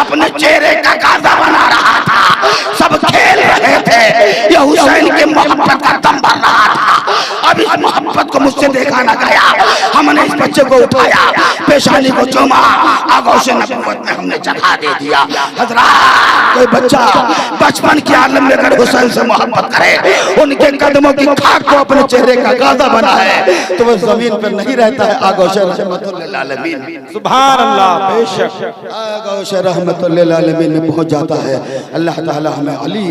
अपने चेहरे का गाजा बना रहा था। सब खेल रहे थे, ये हुसैन के मोहब्बत का दम भर रहा था। अब इस मोहब्बत को मुझसे देखा ना गया, हमने इस बच्चे को उठाया, पेशानी को चूमा, आगोश नबूवत में हमने चढ़ा दे दिया। हज़रात, कोई बच्चा बचपन के आलम में अगर हुसैन से मोहब्बत करे, उनके कदमों की खाक को अपने चेहरे का गाजा बना है, तो वो जमीन पर नहीं रहता है, आगोश रहमतुल लिल आलमीन। सुभान अल्लाह, बेशक आगोश रहमतुल लिल आलमीन में पहुंच जाता है। अल्लाह ताला हमें अली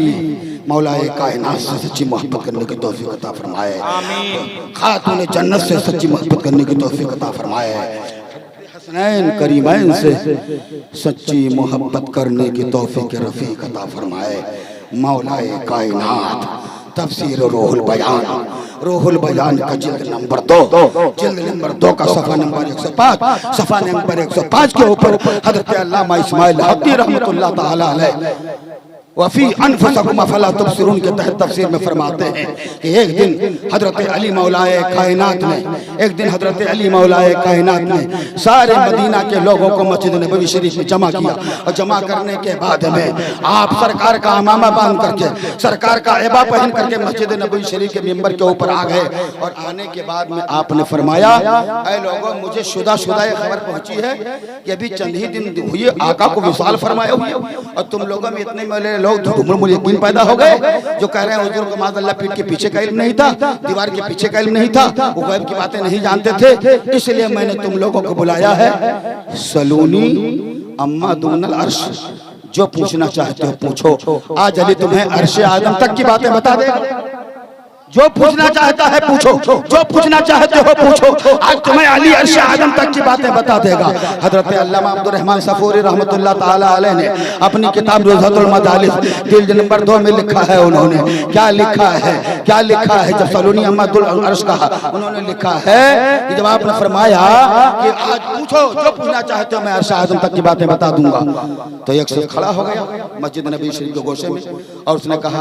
मौलाए कायनात से सच्ची मोहब्बत करने की तौफीक अता फरमाए, आमीन। खातून जन्नत से सच्ची मोहब्बत करने की तौफीक अता फरमाए, हसनैन करीमैन से सच्ची मोहब्बत करने की तौफीक रफीक अता फरमाए। मौलाए कायनात तफसीर रूहुल बयान, रूहुल बयान का जिल्द नंबर 2, जिल्द नंबर 2 का सफ़ा नंबर 105, सफ़ा नंबर 105 के ऊपर हज़रत अल्लामा इस्माइल हक़ी रहमतुल्लाह ताला अलैह वफ़ी अनफुसिकुम अफ़ला तुबसिरून के तहत तफसीर में फरमाते हैं कि एक दिन हज़रत अली मौलाए कायनात ने, एक दिन हज़रत अली मौलाए कायनात ने सारे मदीना के लोगों को मस्जिद नबवी शरीफ में जमा किया, और जमा करने के बाद में आप सरकार का अमामा बांध करके, सरकार का ऐबा पहन करके मस्जिद नबवी शरीफ के मिंबर के ऊपर आ गए। और आने के बाद में आपने फरमाया, ऐ लोगों, मुझे शुदा ये खबर पहुंची है कि अभी चंद ही दिन हुए आका को विसाल फरमाए हुए, और तुम लोगों में इतने लोग धूम यकीन पैदा हो गए जो कह रहे हैं हुजूर को माज़अल्लाह पीठ के पीछे का इल्म नहीं था, दीवार के पीछे का इल्म नहीं था, वो गैब की बातें नहीं जानते थे, इसलिए मैंने तुम लोगों को बुलाया है। सलूनी अम्मा दूनल अर्श, जो पूछना चाहते हो पूछो। आज अली तुम्हें अर्श आदम तक की बातें बता देगा। जो पूछना चाहता है पूछो, जो पूछना चाहते हो पूछो। आज तुम्हें अली अर्श आदम तक की बातें बता देगा। हजरत अल्लामा अब्दुर रहमान सफूरी रहमतुल्लाह ताला अलैह ने अपनी किताब रोज़ातुल मजालिस जिल्द नंबर 2 में लिखा है, उन्होंने क्या लिखा है, क्या लिखा है? जब सलूनी अम्मातुल अर्श कहा, उन्होंने लिखा है कि जब आपने फरमाया कि आज पूछो, जो पूछना चाहते हो मैं अर्श आदम तक की बातें बता दूंगा, तो एक शख्स खड़ा हो गया मस्जिद नबी शरीफ के गोशे में और उसने कहा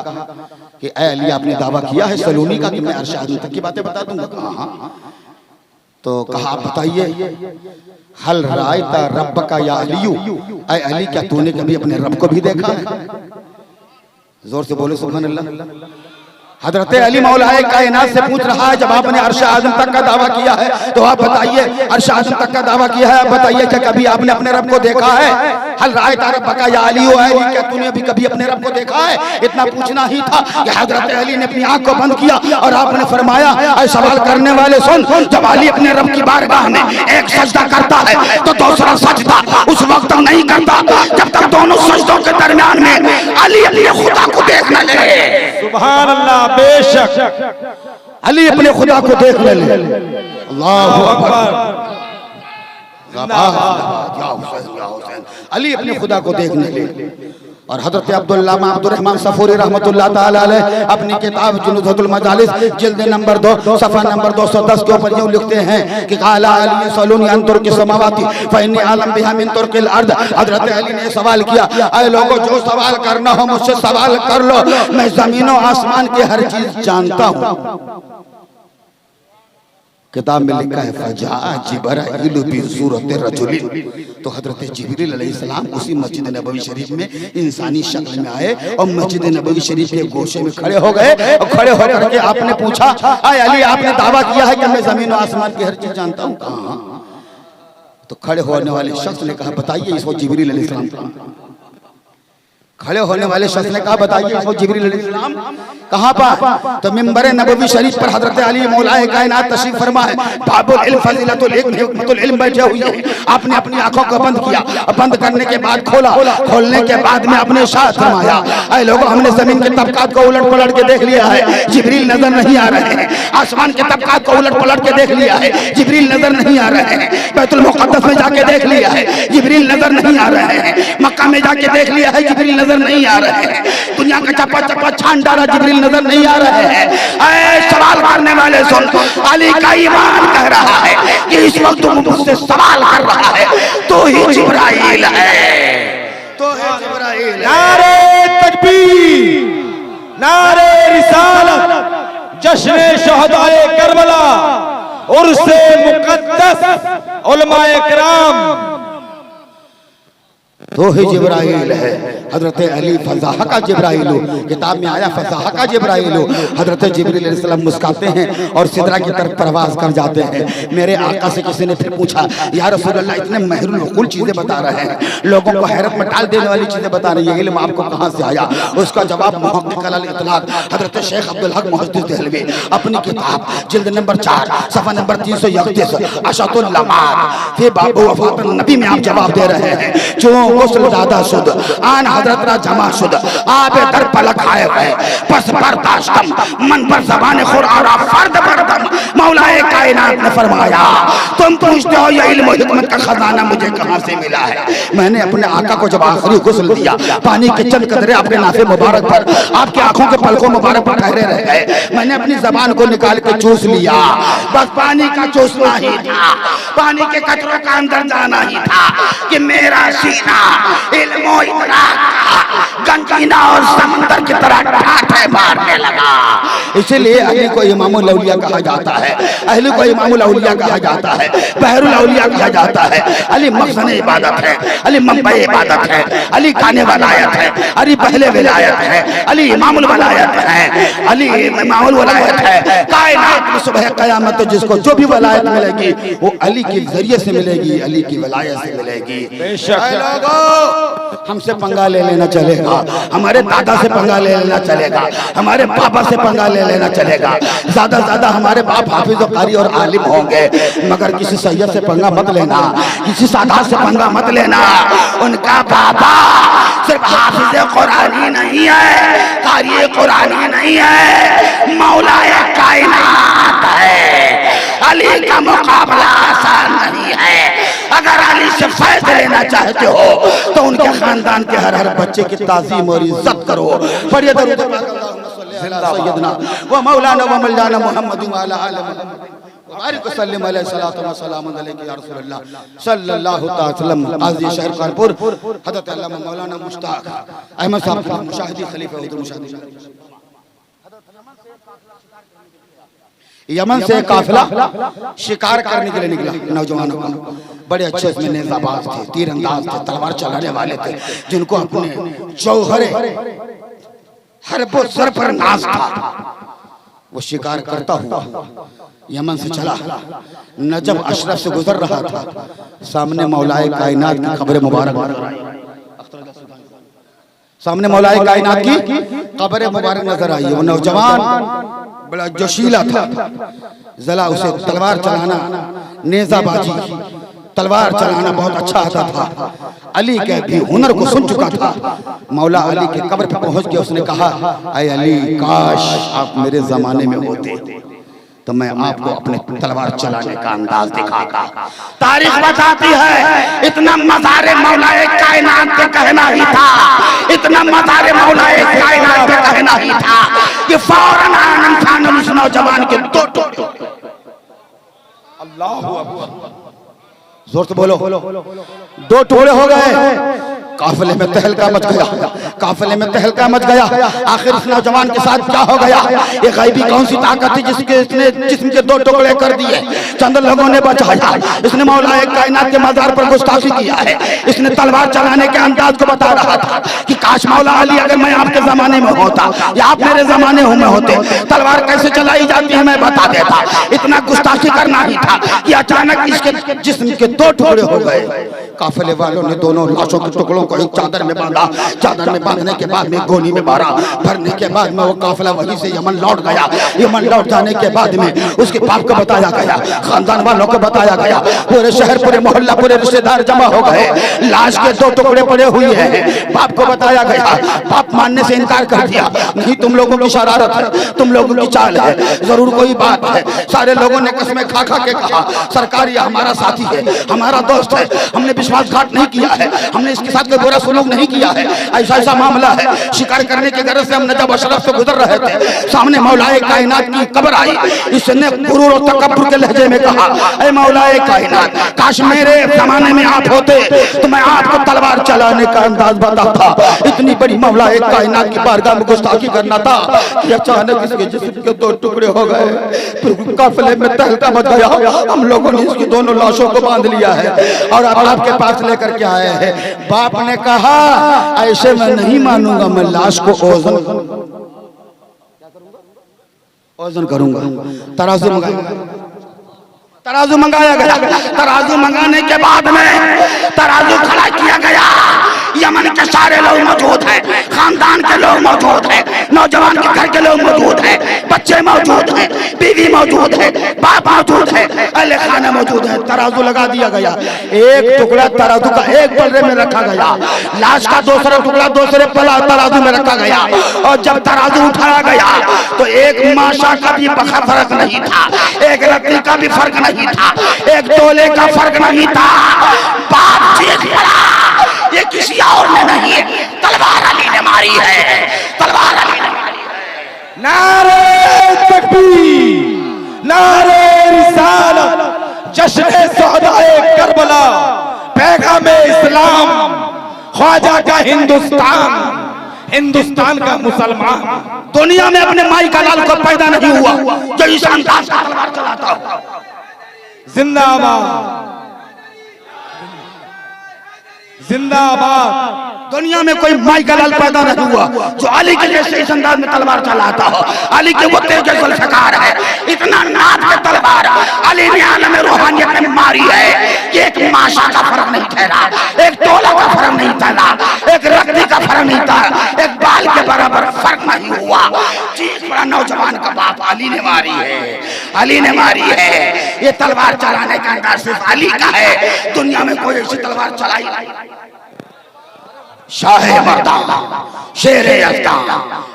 कि ऐ अली, आपने दावा किया है सलूनी का कि मैं अर्श आदम तक की बातें बता दूंगा। हाँ। तो कहा आप बताइए, हल रायता रब का या अलियू, ऐ अली क्या तूने कभी अपने रब को भी देखा है? जोर से बोले सुभान अल्लाह। हजरत अली मौलाए कायनात से पूछ रहा है, जब आपने अर्श आज़म तक का दावा किया है तो आप बताइए, अर्श आज़म तक का दावा किया है, आप बताइए क्या कभी आपने अपने रब को देखा है? हल राय तारे बका या अली हो, क्या तूने भी कभी अपने रब को देखा है? इतना पूछना ही था कि हजरत अली ने अपनी आंख को बंद किया और आपने फरमाया, ऐ सवाल करने वाले सुन, जब अली अपने रब की बारगाह में एक सजदा करता है तो दूसरा सजदा उस वक्त तक नहीं करता जब तक दोनों सजदों के दरमियान में अली अपने खुदा को देखने लगे। सुभान अल्लाह, बेशक अली अपने खुदा को देखने लगे। अल्लाहु अकबर। अली अपने खुदा को देखने लगे। और हजरत अब्दुल्लामा अब्दुर रहमान सफूरी रहमतुल्लाह ताला अलैह अपनी किताब जुनूदुल मजालिस जिल्द नंबर 2 सफ़ा नंबर 210 के ऊपर यूं लिखते हैं कि काला अली सलूनी अन तुर्की समावाती फइन्नी आलम बिहा मिन तुर्किल अर्द। हजरत अली ने सवाल किया, ऐ लोगों, जो सवाल करना हो मुझसे सवाल कर लो, मैं जमीनों आसमान की हर चीज जानता हूँ। किताब में लिखा है फजा जिब्राइल बि सूरत रजुलिन, तो हजरत जिब्रील अलैहिस्सलाम उसी मस्जिद नबवी शरीफ में इंसानी शक्ल में आए और मस्जिद नबवी शरीफ के गोशे में खड़े हो गए और खड़े होकर के आपने पूछा, आए अली, आपने दावा किया है कि मैं जमीन और आसमान की हर चीज जानता हूँ, कहाँ? तो खड़े होने वाले शख्स ने कहा, बताइए इसको जिब्रील अलैहिस्सलाम। खड़े होने वाले शख्स ने कहा, बताइए इसको जिब्रील अलैहिस्सलाम कहाँ पर? तो मिंबर नबवी शरीफ पर हजरत अली मौलाए कायनात तशरीफ फरमा है, बाबुल इल्म फजीलतुल इल्म हिकमतुल इल्म बैठे हुए हैं। आपने अपनी आंखों को बंद किया और बंद करने के बाद खोला, खोलने के बाद में अपने साथ फरमाया, ऐ लोगों, हमने जमीन के तबकात को उलट पलट के देख लिया है, जिब्रील नजर नहीं आ रहे हैं। आसमान के तबकात को उलट पलट के देख लिया है, जिब्रील नजर नहीं आ रहे हैं। बैतुल मुक़द्दस में जाके देख लिया है, जिब्रील नजर नहीं आ रहे हैं। मक्का में जाके देख लिया है, जिब्रील नजर नहीं आ रहे हैं। दुनिया का चप्पा चप्पा छान डाला, जिब्रील नजर नहीं आ रहे हैं। ऐ सवाल करने वाले सुन, अली का ईमान कह रहा है कि इस वक्त तुम मुझसे सवाल कर रहा है, तो ही जिब्राइल है, तो है जिब्राइल। नारे तकबीर, नारे रिसालत, जश्न शहदाए करबला, उर्से मुक़द्दस, उलमाए किराम, तो ही जिब्राइल है। हजरत अली फज़ाह का जिब्राइल हो, किताब में आया फज़ाह का जिब्राइल हो। हजरत जिब्रील अलैहिस्सलाम मुस्कुराते हैं और सिदरा की तरफ परवाज़ कर जाते हैं। मेरे आका से किसी ने फिर पूछा, या रसूल अल्लाह, इतने महरुल उक़ूल चीज़ें बता रहे हैं, लोगों को हैरत में डाल देने वाली चीज़ें बता रही है, इल्म आपको कहाँ से आया? उसका जवाब मुहक़्क़िक़ अल इत्लाक़ हजरत शेख अब्दुल हक मुहद्दिस देहलवी अपनी किताब जिल्द नंबर 4 सफ़ा नंबर 331 अशअतुल लमात फी बाबु वफ़ात नबी में आप जवाब दे रहे हैं। जो गुस्ल ज़्यादा शुद्ध आन हजरत रा जमा शुद्ध आबे दर पलक आए गए बस बर्दाश्तम मन पर ज़बान खुरारा फर्द बर्दम। मौलाए कायनात ने फरमाया, तुम पूछते हो ये इल्म हिकमत का खजाना मुझे कहाँ से मिला है? मैंने अपने आका को जब आखिरी गुस्ल दिया, पानी के चंद कतरे आपके नाफे मुबारक पर, आपकी आंखों के पलकों मुबारक पर ठहरे रह गए। मैंने अपनी ज़बान को निकाल के चूस लिया, बस पानी का चूसना ही था, पानी के कतरों का अंदर जाना ही था कि मेरा सीना इल्म और इदराक का गंजीना और समन बंदर की तरह ठाठे मारने लगा। इसलिए अली को इमामुल औलिया कहा जाता है, अली को इमामुल औलिया कहा जाता है, बहरुल औलिया कहा जाता है। अली मखज़न इबादत है, अली मंबा इबादत है, अली खाने वलायत है, अली पहले विलायत है, अली इमामुल वलायत है, अली इमामुल वलायत है। कायनात में सुबह क़यामत जिसको जो भी वलायत मिलेगी वो अली के जरिए से मिलेगी, अली की वलायत से मिलेगी। हमसे पंगा ले लेना चलेगा, हमारे दादा से पंगा ले लेना चलेगा, हमारे पापा से पंगा ले लेना चलेगा, ज्यादा ज्यादा हमारे बाप हाफिज और कारी और आलिम होंगे, मगर किसी सैयद से पंगा मत लेना, किसी सादात से पंगा मत लेना। उनका बाबा सिर्फ हाफिज कुरानी नहीं है, कारी कुरानी नहीं है, मौलाए कायनात है। अली का मुकाबला आसान नहीं है। अगर अली से फैज़ लेना चाहते हो तो उनके खानदान के हर हर बच्चे की ताज़ीम और इज्जत करो। पढ़िए दरूद सैयदना व मौलाना व मौलाना मुहम्मद व अला आलि बारिक सल्लम अलैहि सलातो व सलाम अलैहि या रसूलल्लाह सल्लल्लाहु तआला वसल्लम। आज़ी शहर कानपुर हज़रत अल्लामा मौलाना मुश्ताक अहमद साहब मुशाहिदी खलीफा हुज़ूर मुशाहिदी। यमन से काफिला शिकार करने के लिए निकला, नौजवानों का बड़े अच्छे इसमें नेज़ाबाज थे, तीरंदाज थे, तलवार चलाने वाले थे, जिनको अपने जौहरे हरबो सर पर नाज था। वो शिकार करता हुआ यमन से चला, नजब अशरफ से गुजर रहा था, सामने मौलाए कायनात की कब्र मुबारक, सामने मौलाए कायनात की कब्र मुबारक नजर आई। वो नौजवान बड़ा जोशीला था, जला उसे तलवार चलाना, नेज़ाबाजी, तलवार चलाना बहुत अच्छा आता था। अली के भी हुनर को सुन चुका था। मौला अली के कब्र पर पहुंच के उसने कहा, ऐ अली, काश आप मेरे जमाने में होते तो मैं आपको अपने तलवार चलाने का अंदाज दिखाता। तारीख बताती है इतना मज़ारे मौलाए कायनात पे कहना ही था, इतना मज़ारे मौलाए कायनात पे कहना ही था कि फौरन आनन खान उस नौजवान के दो टुकड़े। अल्लाहु अकबर, जोर से बोलो, दो टुकड़े हो गए। काफिले में तहलका मच गया, काफिले में तहलका मच गया। आखिर इस नौजवान के साथ क्या हो गया? ये गैबी कौन सी ताकत थी जिसके इसने जिस्म के दो टुकड़े कर दिए? चंद लोगों ने बचाया। इसने मौलाए कायनात के मज़ार पर गुस्ताखी किया है। इसने तलवार चलाने के अंदाज को बता रहा था कि काश मौला अली अगर मैं आपके जमाने में होता या आप मेरे जमाने में होते, तलवार कैसे चलाई जाती है मैं बता देता। इतना गुस्ताखी करना ही था कि अचानक इसके जिस्म के दो टुकड़े हो गए। काफिले वालों ने दोनों लाशों के टुकड़ों को एक चादर में बांधा, चादर में बांधने के बाद में गोनी में मारा, भरने के बाद में वो काफिला वहीं से यमन लौट गया। यमन लौट जाने के बाद में उसके बाप को बताया गया, खानदान वालों को बताया गया, पूरे शहर, पूरे मोहल्ला, पूरे रिश्तेदार जमा हो गए। लाश के दो टुकड़े पड़े हुए हैं। बाप को बताया गया, बाप मानने से इनकार कर दिया। नहीं, तुम लोगों की शरारत है, तुम लोगों की चाल है, जरूर कोई बात है। सारे लोगों ने कसमें खा खा के कहा, सरकार ये हमारा साथी है, हमारा दोस्त है, हमने विश्वासघात नहीं किया है, हमने इसके साथ कोई बुरा सलूक नहीं किया है। ऐसा ऐसा मामला है। शिकार करने के गरज से हम नजब अशरफ से गुजर रहे थे, सामने मौलाए कायनात की कब्र आई। इसने गुरूर और तकब्बुर के लहजे में कहा, ऐ मौलाए कायनात, काश मेरे जमाने में आप होते तो मैं आपको तलवार चलाने का अंदाज बताता। इतनी बड़ी मौलाए कायनात की बारगाह में गुस्ताखी करना था कि अचानक इसके जिस्म के दो टुकड़े हो गए। फिर काफिले में तहलका मच गया। हम लोगों ने इसकी दोनों लाशों को बांध लिया है और आपके पास लेकर के आए हैं। बाप ने कहा, ऐसे मैं नहीं मानूंगा, मैं लाश को ओजन करूंगा। तराजू मंगाया, तराजू मंगाया गया। तराजू मंगाने के बाद में तराजू खड़ा किया गया। यमन के सारे लोग मौजूद हैं, खानदान के लोग मौजूद हैं, नौजवान के घर के लोग मौजूद हैं, बच्चे मौजूद हैं, बीवी मौजूद है, बाप मौजूद है, अहले खाना मौजूद है। तराजू लगा दिया गया। एक टुकड़ा तराजू का एक पल्ले में रखा गया, लाश का दूसरा टुकड़ा दूसरे तराजू में रखा गया। और जब तराजू उठाया गया तो एक माशा का भी फर्क नहीं था, एक रत्ती का भी फर्क नहीं था, एक तोले का फर्क नहीं था। बाप चीख पड़ा, ये किसी और ने नहीं है, तलवार अली ने मारी है, तलवार अली ने मारी है। नारे तकबीर, नारे रिसालत, जश्न सौदाए करबला, पैगाम इस्लाम, ख्वाजा का हिंदुस्तान, हिंदुस्तान का मुसलमान दुनिया में अपने माई का लाल को पैदा नहीं हुआ जो इस अंदाज का तलवार चलाता हो। जिंदाबाद जिंदाबाद। दुनिया में कोई माई का लाल पैदा नहीं हुआ जो अली के जैसे इस अंदाज में तलवार चलाता हो। अली के वो तेज जुल्फ़िकार है, इतना नाज के तलवार अली ने आलम रूहानियत में मारी है कि एक माशा का फर्क नहीं ठहरा, एक तोला का फर्क नहीं ठहरा, एक रत्ती का फर्क नहीं था, एक बाल के बराबर फर्क नहीं हुआ। चीज बड़ा नौजवान का बाप अली ने मारी है, अली ने मारी है। ये तलवार चलाने का अंदाज सिर्फ अली का है, दुनिया में कोई ऐसी तलवार चलाई नहीं। शाहे मर्दा शेरे यज़्दान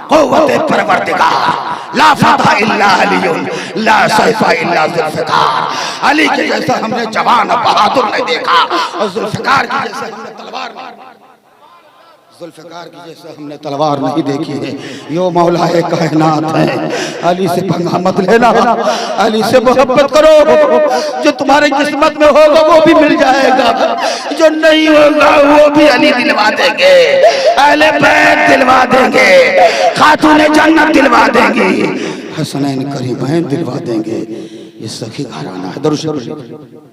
क़ुव्वते परवरदिगार ला फतह इल्ला अलीयुन ला सैफ़ इल्ला ज़ुल्फ़िकार। अली के जैसा हमने जवान बहादुर नहीं देखा और ज़ुल्फ़िकार की जैसे हमने तलवार ज़ुल्फ़िकार की जैसे हमने तलवार नहीं देखी है। यो मौलाए कायनात है, अली से पंगा मत लेना, अली से मोहब्बत करो। जो तुम्हारे किस्मत में होगा वो भी मिल जाएगा, जो नहीं होगा वो भी अली दिलवा देंगे, अहले बैत दिलवा देंगे, खातूने जन्नत दिलवा देंगी, हसनैन करीमैन दिलवा देंगे। ये सखी घराना है। दरूद शरीफ।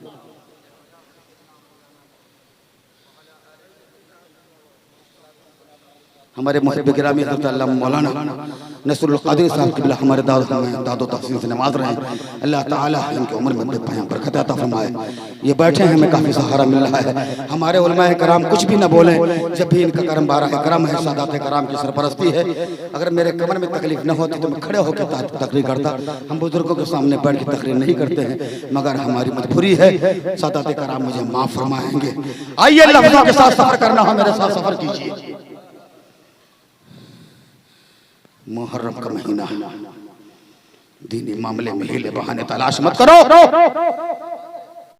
हमारे मुहब्बे गिरामी हज़रत अल्लामा मौलाना नसरुल क़ादिर साहब क़िबला हमारे दादो तहसीन से नवाज रहे हैं। अल्लाह ताला इनकी उम्र में बेपनाह बरकत अता फरमाए। ये बैठे हैं, हमें काफ़ी सहारा मिल रहा है। हमारे उलमाए कराम कुछ भी न बोलें, जब भी इनका करम बारह करम है, सादात कराम की सरपरस्ती है। अगर मेरे कमर में तकलीफ न होती तो मैं खड़े होकर तकरीर करता। हम बुजुर्गों के सामने बैठ के तकरीर नहीं करते हैं, मगर हमारी मजबूरी है। सादात कराम मुझे माफ़ फरमाएंगे। आइए लफ्ज़ों के साथ सफ़र करना हो, मेरे साथ सफ़र कीजिए। मुहर्रम का महीना, दीनी मामले में हीले बहाने तलाश मत करो।